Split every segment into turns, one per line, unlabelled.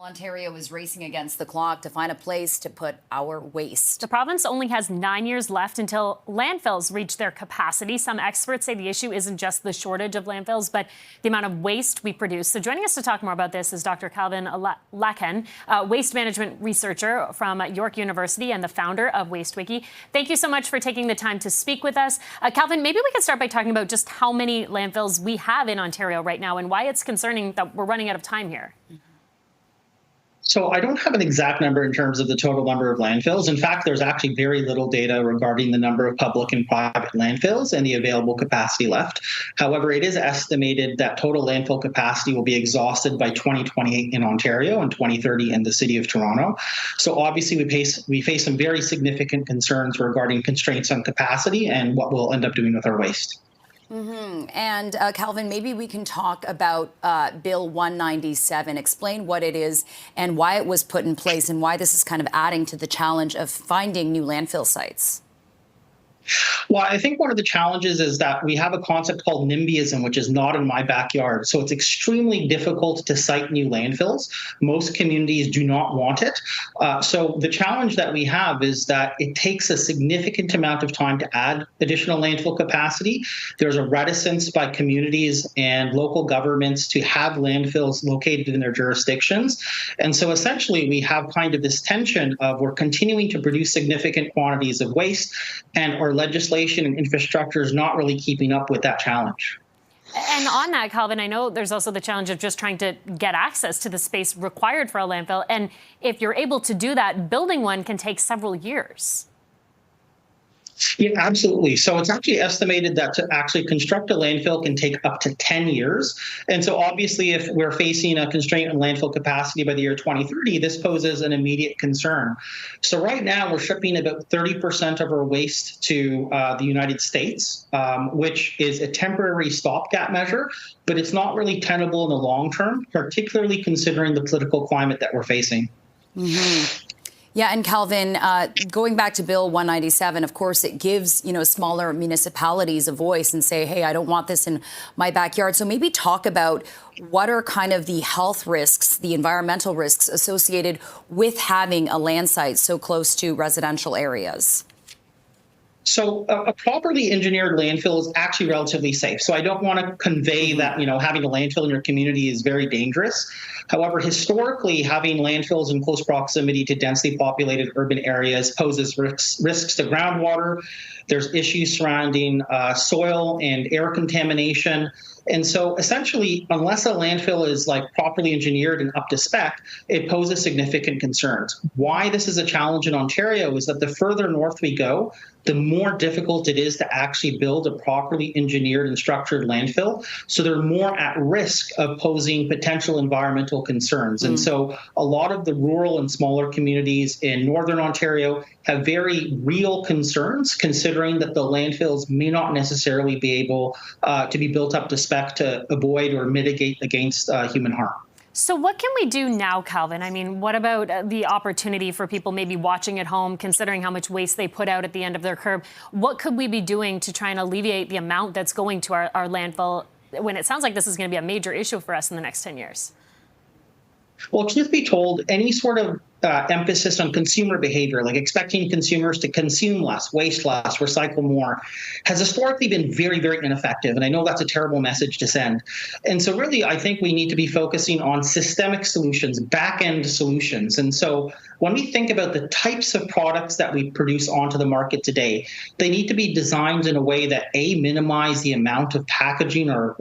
Ontario is racing against the clock to find a place to put our waste.
The province only has 9 years left until landfills reach their capacity. Some experts say the issue isn't just the shortage of landfills, but the amount of waste we produce. So joining us to talk more about this is Dr. Calvin Lacan, waste management researcher from York University and the founder of WasteWiki. Thank you so much for taking the time to speak with us. Calvin, maybe we could start by talking about just how many landfills we have in Ontario right now and why it's concerning that we're running out of time here.
So I don't have an exact number in terms of the total number of landfills. In fact, there's actually very little data regarding the number of public and private landfills and the available capacity left. However, it is estimated that total landfill capacity will be exhausted by 2028 in Ontario and 2030 in the city of Toronto. So obviously we face some very significant concerns regarding constraints on capacity and what we'll end up doing with our waste.
And Calvin, maybe we can talk about Bill 197, explain what it is and why it was put in place and why this is kind of adding to the challenge of finding new landfill sites.
Well, I think one of the challenges is that we have a concept called NIMBYism, which is not in my backyard. So it's extremely difficult to site new landfills. Most communities do not want it. So the challenge that we have is that it takes a significant amount of time to add additional landfill capacity. There's a reticence by communities and local governments to have landfills located in their jurisdictions. And so essentially we have kind of this tension of we're continuing to produce significant quantities of waste, and our legislation and infrastructure is not really keeping up with that challenge.
And on that, Calvin, I know there's also the challenge of just trying to get access to the space required for a landfill. And if you're able to do that, building one can take several years.
Yeah, absolutely. So it's actually estimated that to actually construct a landfill can take up to 10 years. And so obviously, if we're facing a constraint on landfill capacity by the year 2030, this poses an immediate concern. So right now, we're shipping about 30% of our waste to the United States, which is a temporary stopgap measure, but it's not really tenable in the long term, particularly considering the political climate that we're facing.
Yeah, and Calvin, going back to Bill 197, of course, it gives, smaller municipalities a voice and say, hey, I don't want this in my backyard. So maybe talk about what are kind of the health risks, the environmental risks associated with having a land site so close to residential areas.
So a properly engineered landfill is actually relatively safe. So I don't want to convey that, having a landfill in your community is very dangerous. However, historically, having landfills in close proximity to densely populated urban areas poses risks to groundwater. There's issues surrounding soil and air contamination. And so essentially, unless a landfill is properly engineered and up to spec, it poses significant concerns. Why this is a challenge in Ontario is that the further north we go, the more difficult it is to actually build a properly engineered and structured landfill. So they're more at risk of posing potential environmental concerns. And so a lot of the rural and smaller communities in Northern Ontario have very real concerns, considering that the landfills may not necessarily be able to be built up to spec to avoid or mitigate against human harm.
So what can we do now, Calvin? I mean, what about the opportunity for people maybe watching at home, considering how much waste they put out at the end of their curb? What could we be doing to try and alleviate the amount that's going to our landfill when it sounds like this is going to be a major issue for us in the next 10 years?
Well, truth be told, any sort of emphasis on consumer behavior, like expecting consumers to consume less, waste less, recycle more, has historically been very, very ineffective. And I know that's a terrible message to send. And so really, I think we need to be focusing on systemic solutions, back-end solutions. And so when we think about the types of products that we produce onto the market today, they need to be designed in a way that minimize the amount of packaging or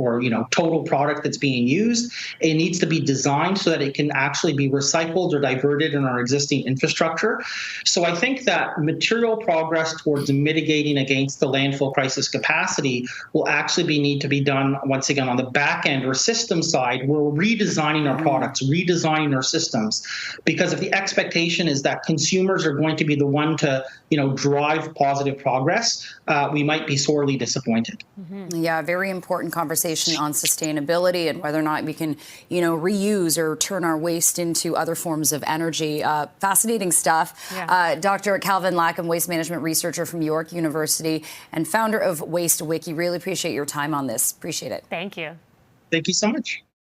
total product that's being used. It needs to be designed so that it can actually be recycled or diverted in our existing infrastructure. So I think that material progress towards mitigating against the landfill crisis capacity will actually need to be done once again on the back end or system side. We're redesigning our products, redesigning our systems, because if the expectation is that consumers are going to be the one to drive positive progress, we might be sorely disappointed.
Yeah, very important conversation on sustainability and whether or not we can, reuse or turn our waste into other forms of energy. Fascinating stuff. Yeah. Dr. Calvin Lacan, waste management researcher from York University and founder of WasteWiki. Really appreciate your time on this. Appreciate it.
Thank you.
Thank you so much.